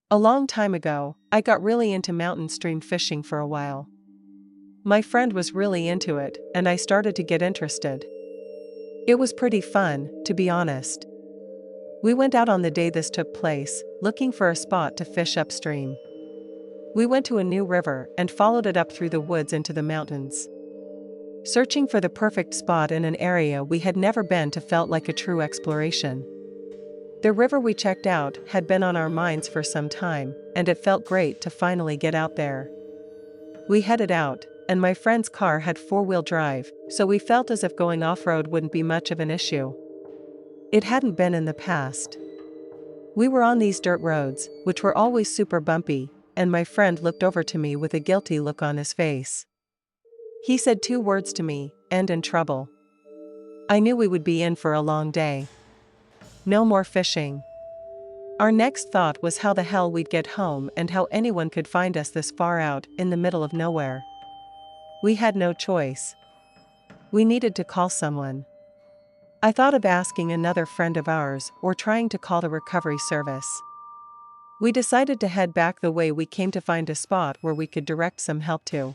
A long time ago, I got really into mountain stream fishing for a while. My friend was really into it, and I started to get interested. It was pretty fun, to be honest. We went out on the day this took place, looking for a spot to fish upstream. We went to a new river and followed it up through the woods into the mountains. Searching for the perfect spot in an area we had never been to felt like a true exploration. The river we checked out had been on our minds for some time, and it felt great to finally get out there. We headed out, and my friend's car had four-wheel drive, so we felt as if going off-road wouldn't be much of an issue. It hadn't been in the past. We were on these dirt roads, which were always super bumpy, and my friend looked over to me with a guilty look on his face. He said two words to me, "and in trouble." I knew we would be in for a long day. No more fishing. Our next thought was how the hell we'd get home and how anyone could find us this far out in the middle of nowhere. We had no choice. We needed to call someone. I thought of asking another friend of ours or trying to call the recovery service. We decided to head back the way we came to find a spot where we could direct some help to.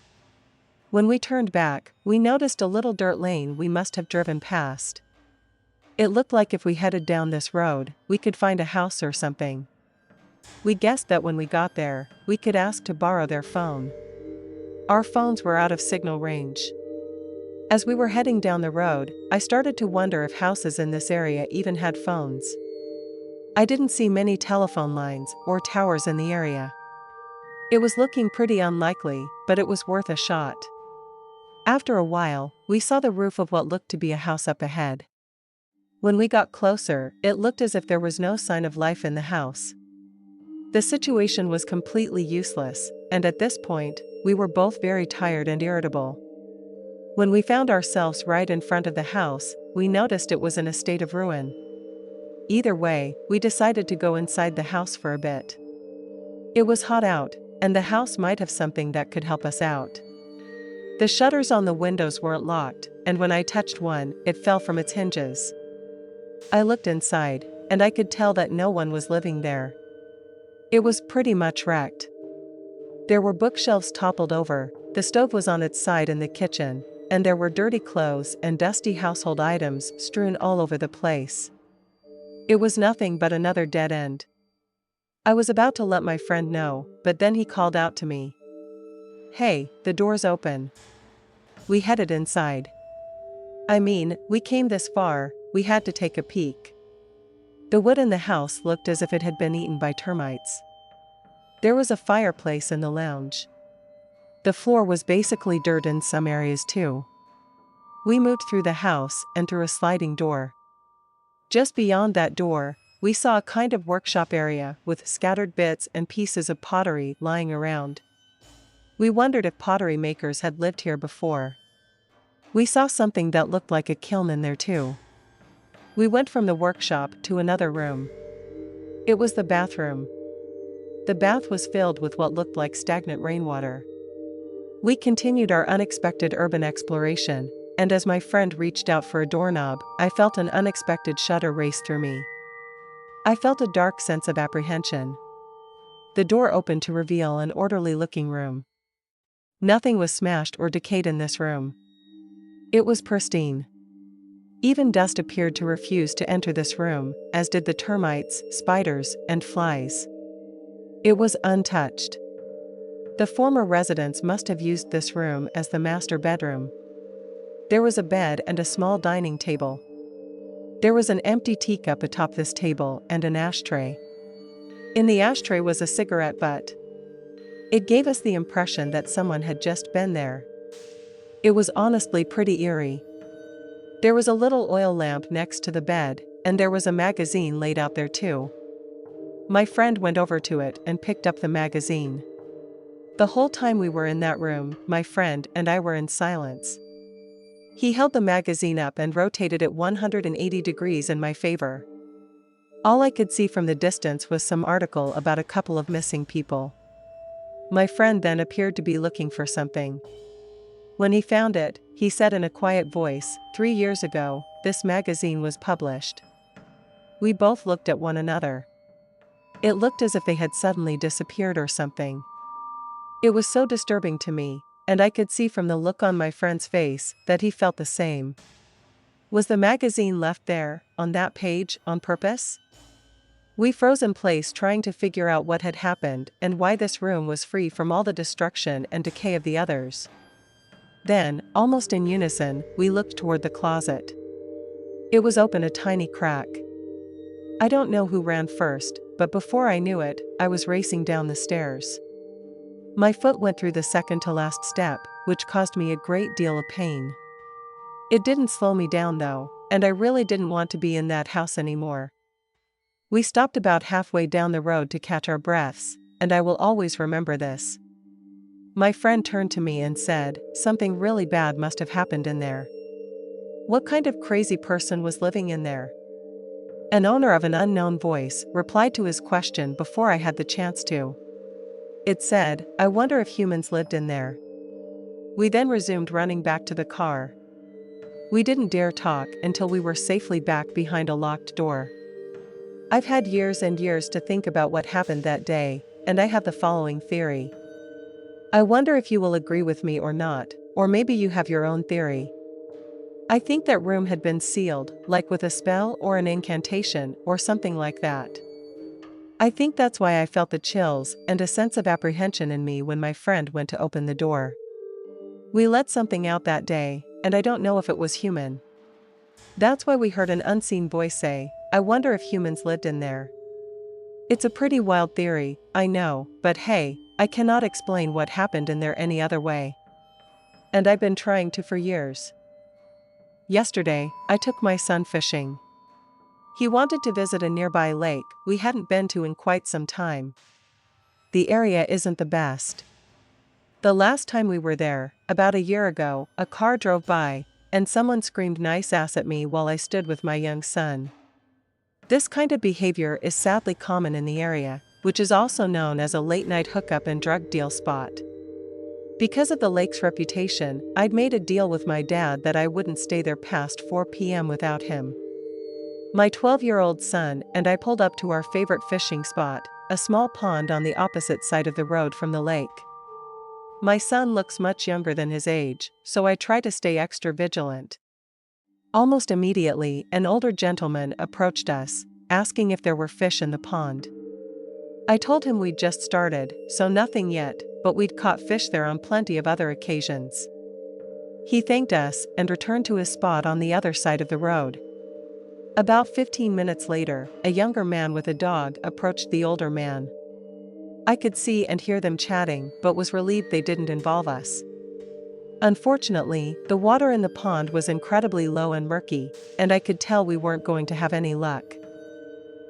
When we turned back, we noticed a little dirt lane we must have driven past. It looked like if we headed down this road, we could find a house or something. We guessed that when we got there, we could ask to borrow their phone. Our phones were out of signal range. As we were heading down the road, I started to wonder if houses in this area even had phones. I didn't see many telephone lines or towers in the area. It was looking pretty unlikely, but it was worth a shot. After a while, we saw the roof of what looked to be a house up ahead. When we got closer, it looked as if there was no sign of life in the house. The situation was completely useless, and at this point, we were both very tired and irritable. When we found ourselves right in front of the house, we noticed it was in a state of ruin. Either way, we decided to go inside the house for a bit. It was hot out, and the house might have something that could help us out. The shutters on the windows weren't locked, and when I touched one, it fell from its hinges. I looked inside, and I could tell that no one was living there. It was pretty much wrecked. There were bookshelves toppled over, the stove was on its side in the kitchen, and there were dirty clothes and dusty household items strewn all over the place. It was nothing but another dead end. I was about to let my friend know, but then he called out to me. "Hey, the door's open." We headed inside. I mean, we came this far, we had to take a peek. The wood in the house looked as if it had been eaten by termites. There was a fireplace in the lounge. The floor was basically dirt in some areas too. We moved through the house and through a sliding door. Just beyond that door, we saw a kind of workshop area with scattered bits and pieces of pottery lying around. We wondered if pottery makers had lived here before. We saw something that looked like a kiln in there too. We went from the workshop to another room. It was the bathroom. The bath was filled with what looked like stagnant rainwater. We continued our unexpected urban exploration, and as my friend reached out for a doorknob, I felt an unexpected shudder race through me. I felt a dark sense of apprehension. The door opened to reveal an orderly-looking room. Nothing was smashed or decayed in this room. It was pristine. Even dust appeared to refuse to enter this room, as did the termites, spiders, and flies. It was untouched. The former residents must have used this room as the master bedroom. There was a bed and a small dining table. There was an empty teacup atop this table and an ashtray. In the ashtray was a cigarette butt. It gave us the impression that someone had just been there. It was honestly pretty eerie. There was a little oil lamp next to the bed, and there was a magazine laid out there too. My friend went over to it and picked up the magazine. The whole time we were in that room, my friend and I were in silence. He held the magazine up and rotated it 180 degrees in my favor. All I could see from the distance was some article about a couple of missing people. My friend then appeared to be looking for something. When he found it, he said in a quiet voice, 3 years ago, this magazine was published. We both looked at one another. It looked as if they had suddenly disappeared or something. It was so disturbing to me, and I could see from the look on my friend's face that he felt the same. Was the magazine left there, on that page, on purpose? We froze in place trying to figure out what had happened and why this room was free from all the destruction and decay of the others. Then, almost in unison, we looked toward the closet. It was open a tiny crack. I don't know who ran first, but before I knew it, I was racing down the stairs. My foot went through the second to last step, which caused me a great deal of pain. It didn't slow me down though, and I really didn't want to be in that house anymore. We stopped about halfway down the road to catch our breaths, and I will always remember this. My friend turned to me and said, "Something really bad must have happened in there." What kind of crazy person was living in there? An owner of an unknown voice replied to his question before I had the chance to. It said, "I wonder if humans lived in there." We then resumed running back to the car. We didn't dare talk until we were safely back behind a locked door. I've had years and years to think about what happened that day, and I have the following theory. I wonder if you will agree with me or not, or maybe you have your own theory. I think that room had been sealed, like with a spell or an incantation, or something like that. I think that's why I felt the chills and a sense of apprehension in me when my friend went to open the door. We let something out that day, and I don't know if it was human. That's why we heard an unseen voice say, "I wonder if humans lived in there." It's a pretty wild theory, I know, but hey, I cannot explain what happened in there any other way. And I've been trying to for years. Yesterday, I took my son fishing. He wanted to visit a nearby lake we hadn't been to in quite some time. The area isn't the best. The last time we were there, about a year ago, a car drove by, and someone screamed nice ass at me while I stood with my young son. This kind of behavior is sadly common in the area, which is also known as a late-night hookup and drug deal spot. Because of the lake's reputation, I'd made a deal with my dad that I wouldn't stay there past 4 p.m. without him. My 12-year-old son and I pulled up to our favorite fishing spot, a small pond on the opposite side of the road from the lake. My son looks much younger than his age, so I try to stay extra vigilant. Almost immediately, an older gentleman approached us, asking if there were fish in the pond. I told him we'd just started, so nothing yet, but we'd caught fish there on plenty of other occasions. He thanked us and returned to his spot on the other side of the road. About 15 minutes later, a younger man with a dog approached the older man. I could see and hear them chatting, but was relieved they didn't involve us. Unfortunately, the water in the pond was incredibly low and murky, and I could tell we weren't going to have any luck.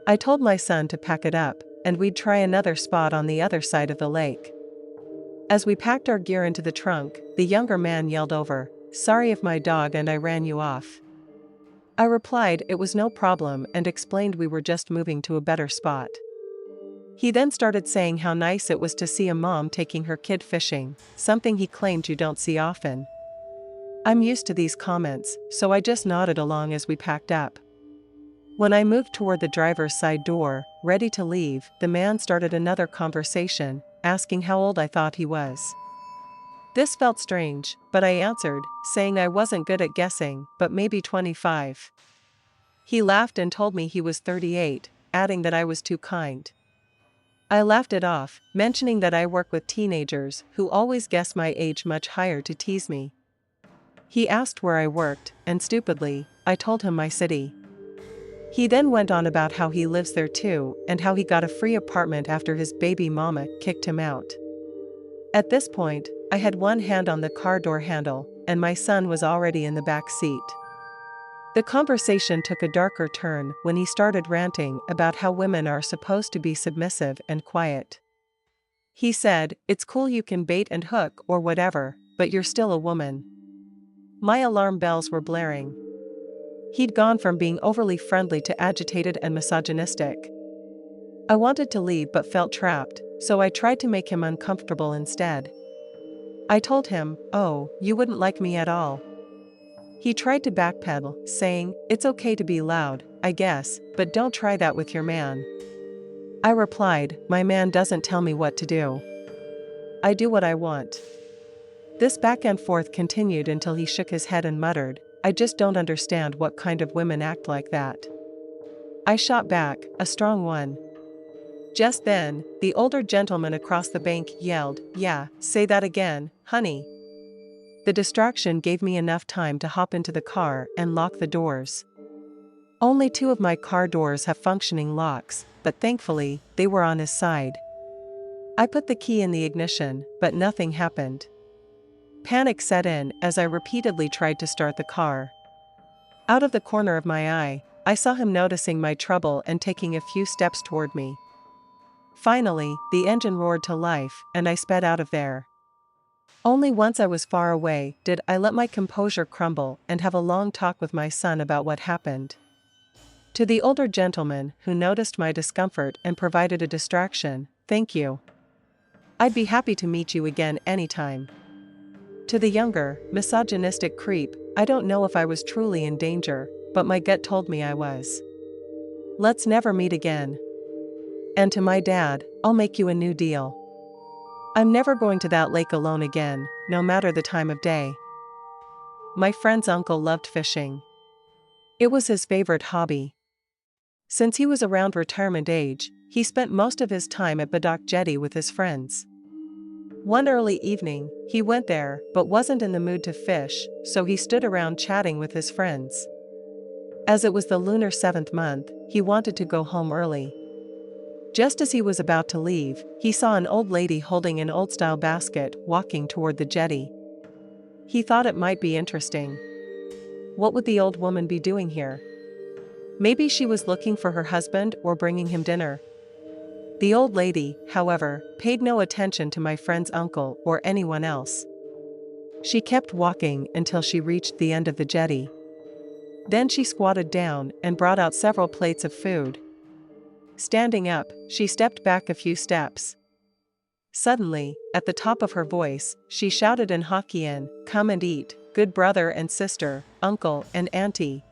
I told my son to pack it up, and we'd try another spot on the other side of the lake. As we packed our gear into the trunk, the younger man yelled over, "Sorry if my dog and I ran you off." I replied it was no problem and explained we were just moving to a better spot. He then started saying how nice it was to see a mom taking her kid fishing, something he claimed you don't see often. I'm used to these comments, so I just nodded along as we packed up. When I moved toward the driver's side door, ready to leave, the man started another conversation, asking how old I thought he was. This felt strange, but I answered, saying I wasn't good at guessing, but maybe 25. He laughed and told me he was 38, adding that I was too kind. I laughed it off, mentioning that I work with teenagers who always guess my age much higher to tease me. He asked where I worked, and stupidly, I told him my city. He then went on about how he lives there too, and how he got a free apartment after his baby mama kicked him out. At this point, I had one hand on the car door handle, and my son was already in the back seat. The conversation took a darker turn when he started ranting about how women are supposed to be submissive and quiet. He said, "It's cool you can bait and hook or whatever, but you're still a woman." My alarm bells were blaring. He'd gone from being overly friendly to agitated and misogynistic. I wanted to leave but felt trapped, so I tried to make him uncomfortable instead. I told him, "Oh, you wouldn't like me at all." He tried to backpedal, saying, "It's okay to be loud, I guess, but don't try that with your man." I replied, "My man doesn't tell me what to do. I do what I want." This back and forth continued until he shook his head and muttered, "I just don't understand what kind of women act like that." I shot back, "A strong one." Just then, the older gentleman across the bank yelled, "Yeah, say that again, honey." The distraction gave me enough time to hop into the car and lock the doors. Only two of my car doors have functioning locks, but thankfully, they were on his side. I put the key in the ignition, but nothing happened. Panic set in as I repeatedly tried to start the car. Out of the corner of my eye, I saw him noticing my trouble and taking a few steps toward me. Finally, the engine roared to life, and I sped out of there. Only once I was far away did I let my composure crumble and have a long talk with my son about what happened. To the older gentleman, who noticed my discomfort and provided a distraction, "Thank you. I'd be happy to meet you again anytime." To the younger, misogynistic creep, I don't know if I was truly in danger, but my gut told me I was. "Let's never meet again." And to my dad, "I'll make you a new deal. I'm never going to that lake alone again, no matter the time of day." My friend's uncle loved fishing. It was his favorite hobby. Since he was around retirement age, he spent most of his time at Badak Jetty with his friends. One early evening, he went there but wasn't in the mood to fish, so he stood around chatting with his friends. As it was the lunar 7th month, he wanted to go home early. Just as he was about to leave, he saw an old lady holding an old-style basket walking toward the jetty. He thought it might be interesting. What would the old woman be doing here? Maybe she was looking for her husband or bringing him dinner. The old lady, however, paid no attention to my friend's uncle or anyone else. She kept walking until she reached the end of the jetty. Then she squatted down and brought out several plates of food. Standing up, she stepped back a few steps. Suddenly, at the top of her voice, she shouted in Hokkien, "Come and eat, good brother and sister, uncle and auntie."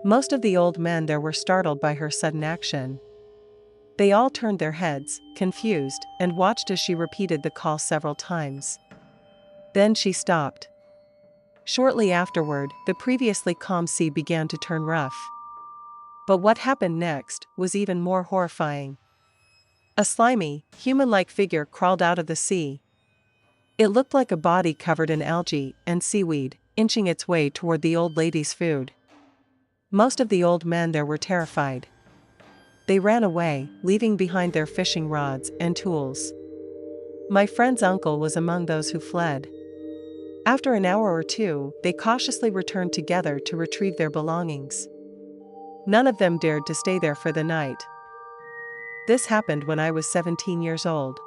Most of the old men there were startled by her sudden action. They all turned their heads, confused, and watched as she repeated the call several times. Then she stopped. Shortly afterward, the previously calm sea began to turn rough. But what happened next was even more horrifying. A slimy, human-like figure crawled out of the sea. It looked like a body covered in algae and seaweed, inching its way toward the old lady's food. Most of the old men there were terrified. They ran away, leaving behind their fishing rods and tools. My friend's uncle was among those who fled. After an hour or two, they cautiously returned together to retrieve their belongings. None of them dared to stay there for the night. This happened when I was 17 years old.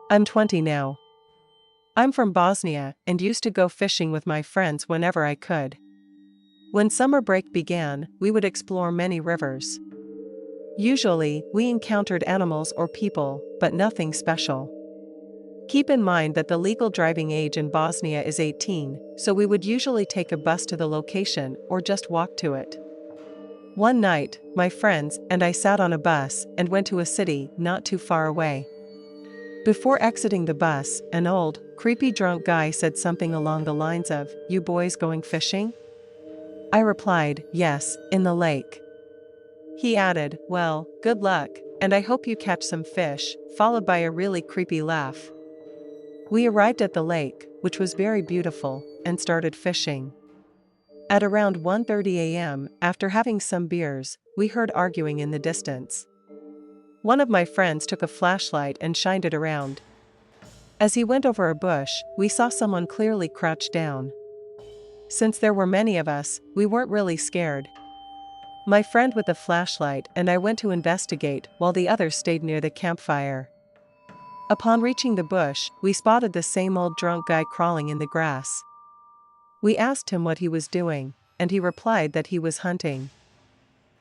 I'm 20 now. I'm from Bosnia and used to go fishing with my friends whenever I could. When summer break began, we would explore many rivers. Usually, we encountered animals or people, but nothing special. Keep in mind that the legal driving age in Bosnia is 18, so we would usually take a bus to the location or just walk to it. One night, my friends and I sat on a bus and went to a city not too far away. Before exiting the bus, an old, creepy drunk guy said something along the lines of, "You boys going fishing?" I replied, "Yes, in the lake." He added, "Well, good luck, and I hope you catch some fish," followed by a really creepy laugh. We arrived at the lake, which was very beautiful, and started fishing. At around 1:30 a.m., after having some beers, we heard arguing in the distance. One of my friends took a flashlight and shined it around. As he went over a bush, we saw someone clearly crouched down. Since there were many of us, we weren't really scared. My friend with the flashlight and I went to investigate while the others stayed near the campfire. Upon reaching the bush, we spotted the same old drunk guy crawling in the grass. We asked him what he was doing, and he replied that he was hunting.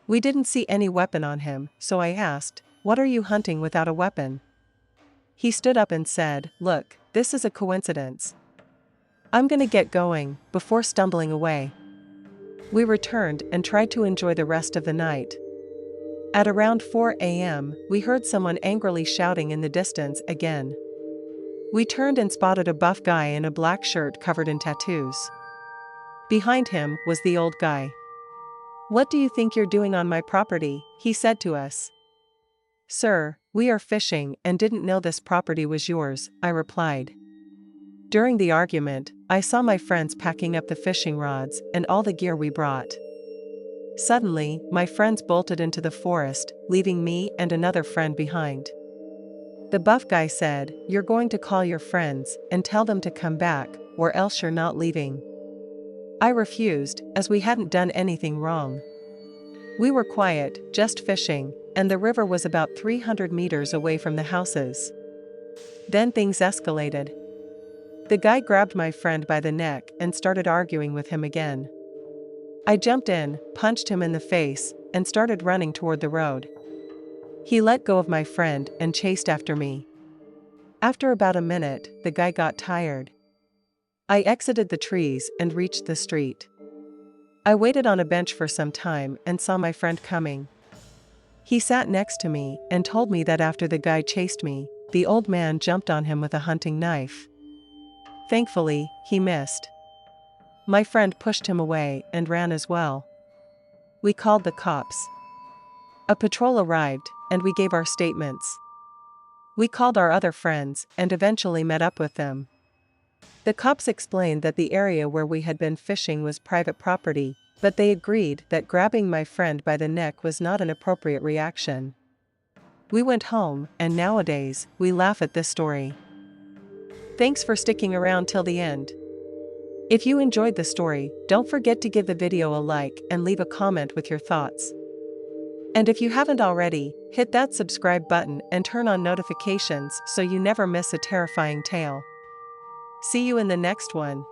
We didn't see any weapon on him, so I asked, "What are you hunting without a weapon?" He stood up and said, "Look, this is a coincidence. I'm gonna get going," before stumbling away. We returned and tried to enjoy the rest of the night. At around 4 a.m., we heard someone angrily shouting in the distance again. We turned and spotted a buff guy in a black shirt covered in tattoos. Behind him was the old guy. "What do you think you're doing on my property?" he said to us. "Sir, we are fishing and didn't know this property was yours," I replied. During the argument, I saw my friends packing up the fishing rods and all the gear we brought. Suddenly, my friends bolted into the forest, leaving me and another friend behind. The buff guy said, "You're going to call your friends and tell them to come back, or else you're not leaving." I refused, as we hadn't done anything wrong. We were quiet, just fishing, and the river was about 300 meters away from the houses. Then things escalated. The guy grabbed my friend by the neck and started arguing with him again. I jumped in, punched him in the face, and started running toward the road. He let go of my friend and chased after me. After about a minute, the guy got tired. I exited the trees and reached the street. I waited on a bench for some time and saw my friend coming. He sat next to me and told me that after the guy chased me, the old man jumped on him with a hunting knife. Thankfully, he missed. My friend pushed him away and ran as well. We called the cops. A patrol arrived, and we gave our statements. We called our other friends and eventually met up with them. The cops explained that the area where we had been fishing was private property, but they agreed that grabbing my friend by the neck was not an appropriate reaction. We went home, and nowadays, we laugh at this story. Thanks for sticking around till the end. If you enjoyed the story, don't forget to give the video a like and leave a comment with your thoughts. And if you haven't already, hit that subscribe button and turn on notifications so you never miss a terrifying tale. See you in the next one.